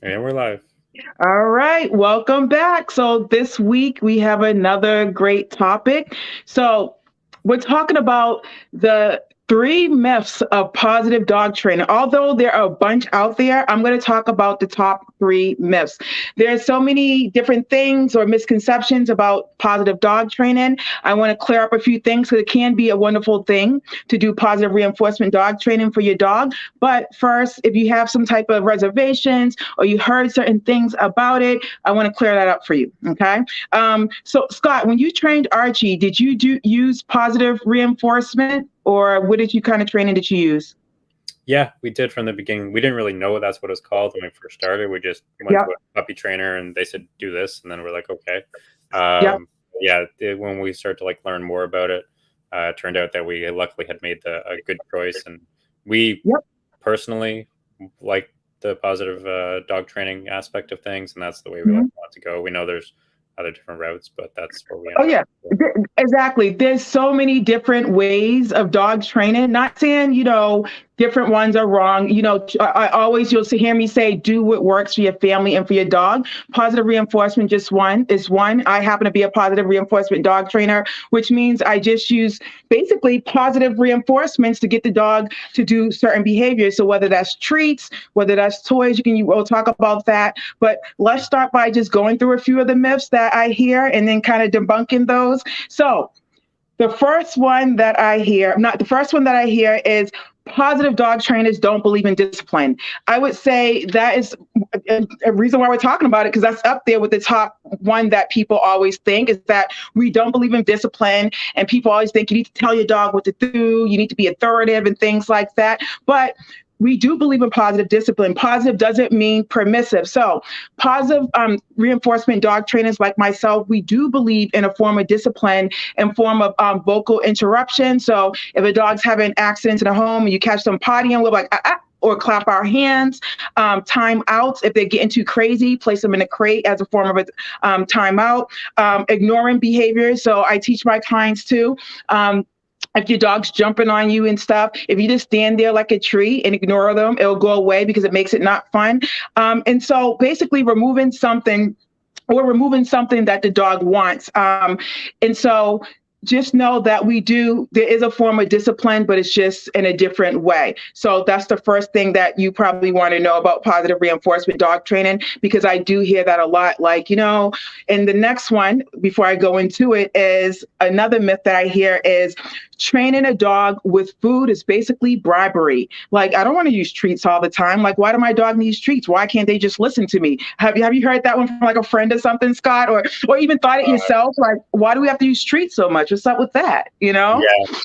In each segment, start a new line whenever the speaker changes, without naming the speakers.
And we're live.
All right, welcome back. So this week we have another great topic. So we're talking about the three myths of positive dog training. Although there are a bunch out there, I'm going to talk about the top three myths. There's so many different things or misconceptions about positive dog training. I want to clear up a few things because it can be a wonderful thing to do positive reinforcement dog training for your dog. But first, if you have some type of reservations or you heard certain things about it, I want to clear that up for you. Okay. So, Scott, when you trained Archie, did you use positive reinforcement or what did you kind of training did you use?
Yeah, we did from the beginning. We didn't really know that's what it was called when we first started. We just went to
Yep.
a puppy trainer and they said do this, and then we're like, okay.
Yep.
Yeah, when we started to learn more about it, it turned out that we luckily had made a good choice, and we
Yep.
personally like the positive dog training aspect of things, and that's the way we
Mhm.
want to go. We know there's other different routes, but that's where we
Oh
ended up.
yeah, exactly. There's so many different ways of dog training. Not saying different ones are wrong. I always you'll hear me say do what works for your family and for your dog. Positive reinforcement just one is one. I happen to be a positive reinforcement dog trainer, which means I just use basically positive reinforcements to get the dog to do certain behaviors. So whether that's treats, whether that's toys, we'll talk about that. But let's start by just going through a few of the myths that I hear and then kind of debunking those. So the first one that I hear, not the first one that I hear is positive dog trainers don't believe in discipline. I would say that is a reason why we're talking about it because that's up there with the top one that people always think is that we don't believe in discipline and people always think you need to tell your dog what to do, you need to be authoritative and things like that. But we do believe in positive discipline. Positive doesn't mean permissive. So, positive reinforcement dog trainers like myself, we do believe in a form of discipline and form of vocal interruption. So, if a dog's having accidents in a home and you catch them pottying, we're like, or clap our hands, time outs. If they're getting too crazy, place them in a crate as a form of a timeout, ignoring behavior. So I teach my clients too. If your dog's jumping on you and stuff, if you just stand there like a tree and ignore them, it'll go away because it makes it not fun. And so basically removing something that the dog wants. And so just know that there is a form of discipline, but it's just in a different way. So that's the first thing that you probably want to know about positive reinforcement dog training, because I do hear that a lot. And the next one, before I go into it, is another myth that I hear is training a dog with food is basically bribery. Like, I don't want to use treats all the time. Like, why do my dog need treats? Why can't they just listen to me? Have you heard that one from like a friend or something, Scott? Or even thought it yourself? Like, why do we have to use treats so much? What's up with that?
Yeah,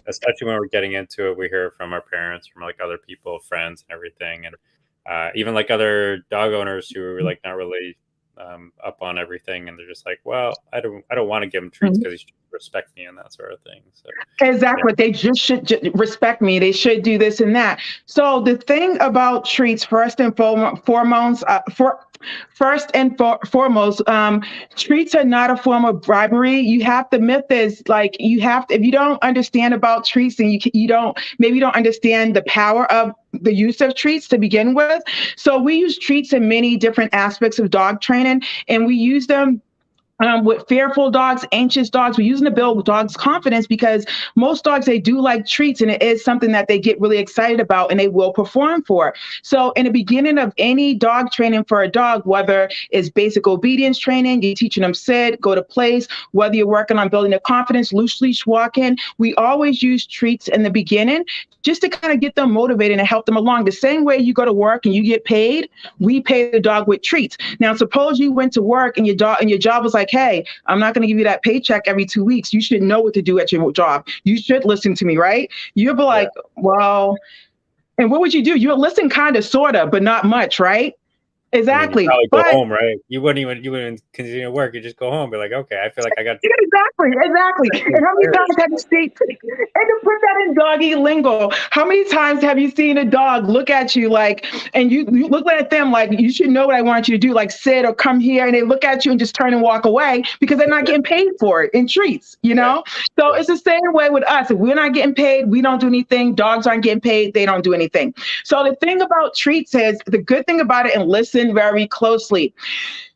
especially when we're getting into it, we hear from our parents, from other people, friends, and everything, and even other dog owners who are not really up on everything, and they're just like, "Well, I don't want to give him treats because he should respect me and that sort of thing." So, yeah.
Exactly. They just should respect me. They should do this and that. So the thing about treats, foremost, treats are not a form of bribery. The myth is like if you don't understand about treats and you don't understand the power of the use of treats to begin with. So we use treats in many different aspects of dog training, and we use them with fearful dogs, anxious dogs. We're using to build dogs' confidence because most dogs, they do like treats and it is something that they get really excited about and they will perform for. So in the beginning of any dog training for a dog, whether it's basic obedience training, you're teaching them sit, go to place, whether you're working on building their confidence, loose leash walking, we always use treats in the beginning just to kind of get them motivated and help them along. The same way you go to work and you get paid, we pay the dog with treats. Now, suppose you went to work and your job was like, hey, I'm not going to give you that paycheck every 2 weeks. You should know what to do at your job. You should listen to me, right? You'd be
Yeah.
like, well, and what would you do? You would listen kind of, sort of, but not much, right?
I mean, you
Exactly.
probably go
But
home, right? You wouldn't continue to work. You just go home, and be like, okay, I feel like I got
yeah, exactly. And how many times have you seen, and to put that in doggy lingo, how many times have you seen a dog look at you like, and you look at them like, you should know what I want you to do, like sit or come here, and they look at you and just turn and walk away because they're not
yeah,
getting paid for it in treats,
yeah,
So
yeah.
it's the same way with us. If we're not getting paid, we don't do anything. Dogs aren't getting paid, they don't do anything. So the thing about treats is the good thing about it, and listen, listen very closely.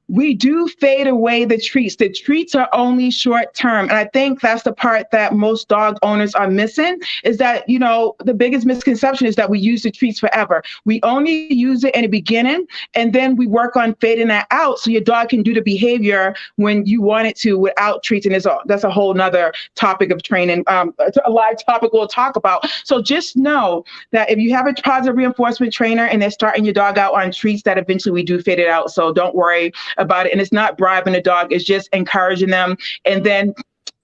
We do fade away the treats. The treats are only short term. And I think that's the part that most dog owners are missing, is that, the biggest misconception is that we use the treats forever. We only use it in the beginning, and then we work on fading that out so your dog can do the behavior when you want it to without treats. And that's a whole nother topic of training, a live topic we'll talk about. So just know that if you have a positive reinforcement trainer and they're starting your dog out on treats, that eventually we do fade it out. So don't worry about it. And it's not bribing the dog, it's just encouraging them. And then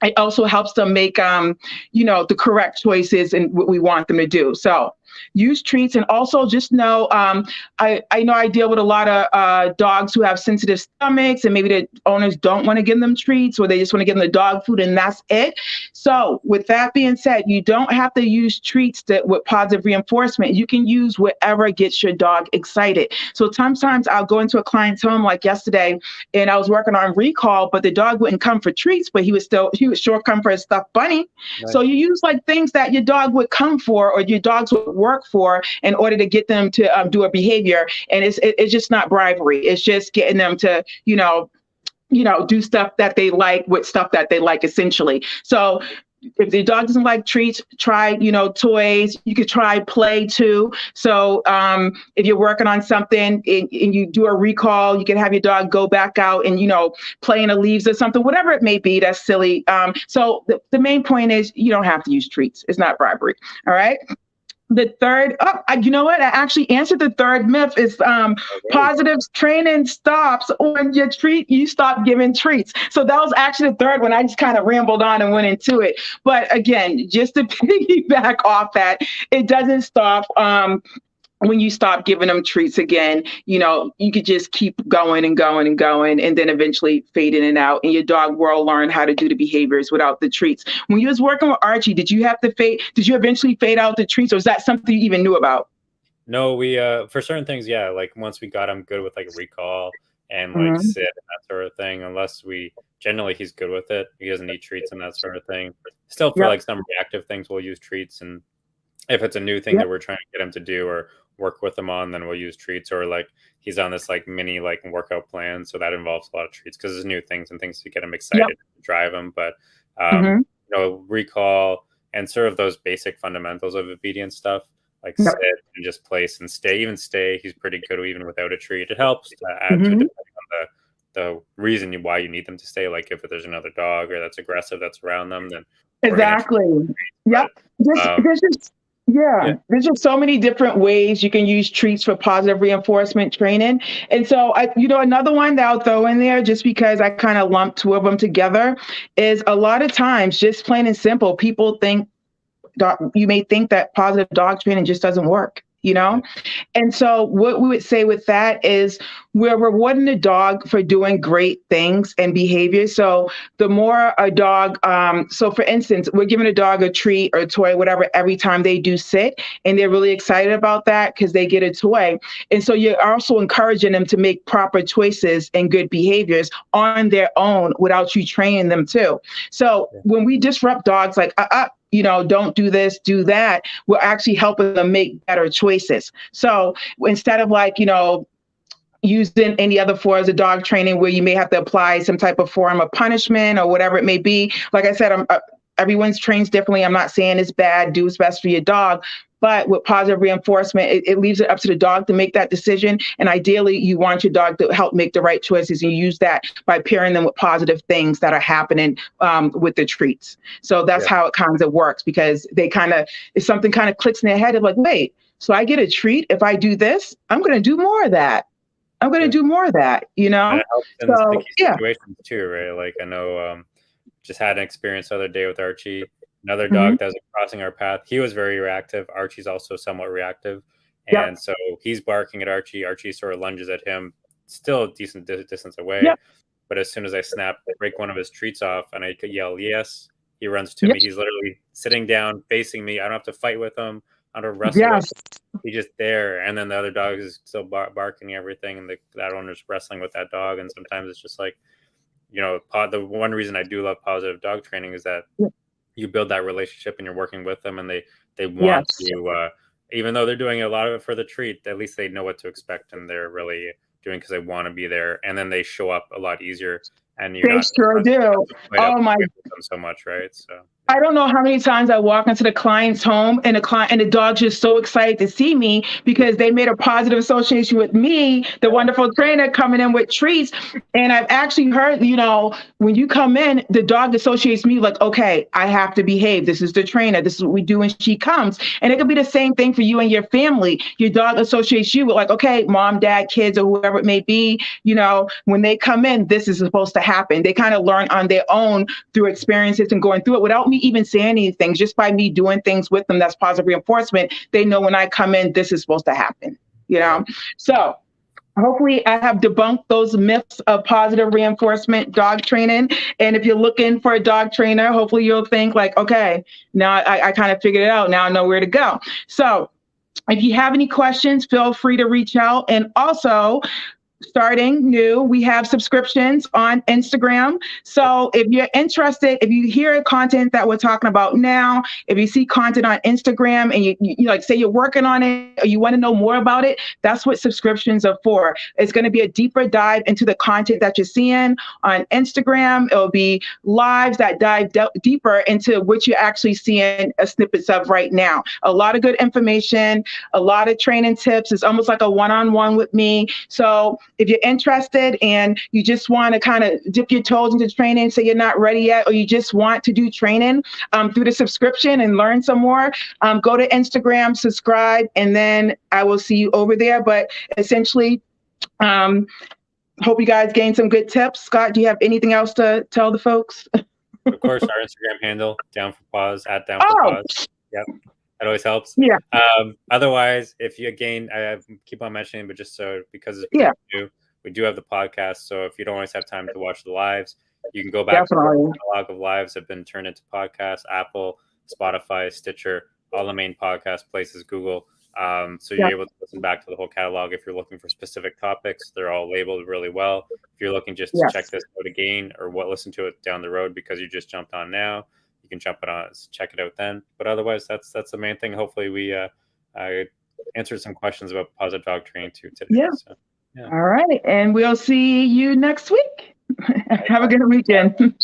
it also helps them make the correct choices and what we want them to do. So use treats. And also just know, I know I deal with a lot of dogs who have sensitive stomachs, and maybe the owners don't want to give them treats, or they just want to give them the dog food and that's it. So with that being said, you don't have to use treats with positive reinforcement. You can use whatever gets your dog excited. So sometimes I'll go into a client's home like yesterday, and I was working on recall, but the dog wouldn't come for treats, but he would sure come for a stuffed bunny. Nice. So you use like things that your dog would come for, or your dogs would work for, in order to get them to do a behavior. And it's just not bribery. It's just getting them to, do stuff that they like with stuff that they like, essentially. So if the dog doesn't like treats, try, toys. You could try play too. So if you're working on something and you do a recall, you can have your dog go back out and, play in the leaves or something, whatever it may be. That's silly. So the main point is you don't have to use treats. It's not bribery. All right. The third, you know what? I actually answered the third myth is positive training stops when you stop giving treats. So that was actually the third one. I just kind of rambled on and went into it. But again, just to piggyback off that, it doesn't stop. When you stop giving them treats again, you could just keep going and going and going, and then eventually fade in and out, and your dog will learn how to do the behaviors without the treats. When you was working with Archie, did you eventually fade out the treats, or is that something you even knew about?
No, we, for certain things, yeah, like once we got him good with like a recall and like sit and that sort of thing, generally he's good with it. He doesn't need treats and that sort of thing. Still for like some reactive things, we'll use treats. And if it's a new thing that we're trying to get him to do or work with him on, then we'll use treats. Or like he's on this like mini like workout plan, so that involves a lot of treats because there's new things and things to get him excited to drive him. But recall and sort of those basic fundamentals of obedience stuff, like sit and just place and stay. Even stay, he's pretty good even without a treat. It helps to add to it depending on the reason why you need them to stay. Like if there's another dog or that's aggressive that's around them, then
exactly. There's just so many different ways you can use treats for positive reinforcement training. And so, another one that I'll throw in there, just because I kind of lumped two of them together, is a lot of times, just plain and simple, people you may think that positive dog training just doesn't work. And so what we would say with that is we're rewarding the dog for doing great things and behavior. So the more a dog, so for instance, we're giving a dog a treat or a toy, whatever, every time they do sit, and they're really excited about that because they get a toy. And so you're also encouraging them to make proper choices and good behaviors on their own without you training them too. So when we disrupt dogs like, don't do this, do that, we're actually helping them make better choices. So instead of using any other forms of dog training where you may have to apply some type of form of punishment or whatever it may be, like I said, everyone's trains differently. I'm not saying it's bad, do what's best for your dog. But with positive reinforcement, it leaves it up to the dog to make that decision. And ideally, you want your dog to help make the right choices. And you use that by pairing them with positive things that are happening with the treats. So that's how it kind of works, because if something kind of clicks in their head of like, wait, so I get a treat. If I do this, I'm going to do more of that. I'm going to do more of that,
And it helps in sticky situations too, right? Like I know just had an experience the other day with Archie. Another dog that was crossing our path. He was very reactive. Archie's also somewhat reactive. And so he's barking at Archie. Archie sort of lunges at him, still a decent distance away. But as soon as I break one of his treats off and I could yell, yes, he runs to me. He's literally sitting down, facing me. I don't have to fight with him. I don't wrestle with him. He's just there. And then the other dog is still barking everything. And that owner's wrestling with that dog. And sometimes it's just like, the one reason I do love positive dog training is that you build that relationship and you're working with them, and they want to, even though they're doing a lot of it for the treat, at least they know what to expect, and they're really doing because they want to be there, and then they show up a lot easier, and you're
They
not
sure do. Oh my,
with them so much, right? So
I don't know how many times I walk into the client's home and the dog's just so excited to see me because they made a positive association with me, the wonderful trainer coming in with treats. And I've actually heard, when you come in, the dog associates me like, okay, I have to behave. This is the trainer. This is what we do when she comes. And it could be the same thing for you and your family. Your dog associates you with like, okay, mom, dad, kids, or whoever it may be, when they come in, this is supposed to happen. They kind of learn on their own through experiences and going through it without me even saying anything, just by me doing things with them. That's positive reinforcement. They know when I come in, this is supposed to happen, So hopefully I have debunked those myths of positive reinforcement dog training. And if you're looking for a dog trainer, hopefully you'll think like, okay, now I kind of figured it out. Now I know where to go. So if you have any questions, feel free to reach out. And also, starting new, we have subscriptions on Instagram. So if you're interested, if you hear content that we're talking about now, if you see content on Instagram and you like say you're working on it or you want to know more about it, that's what subscriptions are for. It's going to be a deeper dive into the content that you're seeing on Instagram. It'll be lives that dive deeper into what you're actually seeing snippets of right now. A lot of good information, a lot of training tips. It's almost like a one-on-one with me. So if you're interested and you just want to kind of dip your toes into training, say you're not ready yet, or you just want to do training through the subscription and learn some more, go to Instagram, subscribe, and then I will see you over there. But essentially, hope you guys gain some good tips. Scott, do you have anything else to tell the folks?
Of course, our Instagram handle, down for paws, @down4paws. Yep. That always helps.
Yeah.
Otherwise, if you, again, I keep on mentioning, but just so because it's new, we do have the podcast. So if you don't always have time to watch the lives, you can go back to the catalog of lives have been turned into podcasts, Apple, Spotify, Stitcher, all the main podcast places, Google. So you're able to listen back to the whole catalog. If you're looking for specific topics, they're all labeled really well. If you're looking just to check this out again or listen to it down the road because you just jumped on now, you can jump it on, check it out then. But otherwise, that's the main thing. Hopefully, we answered some questions about positive dog training too today.
Yeah.
So,
All right, and we'll see you next week. Have a good weekend.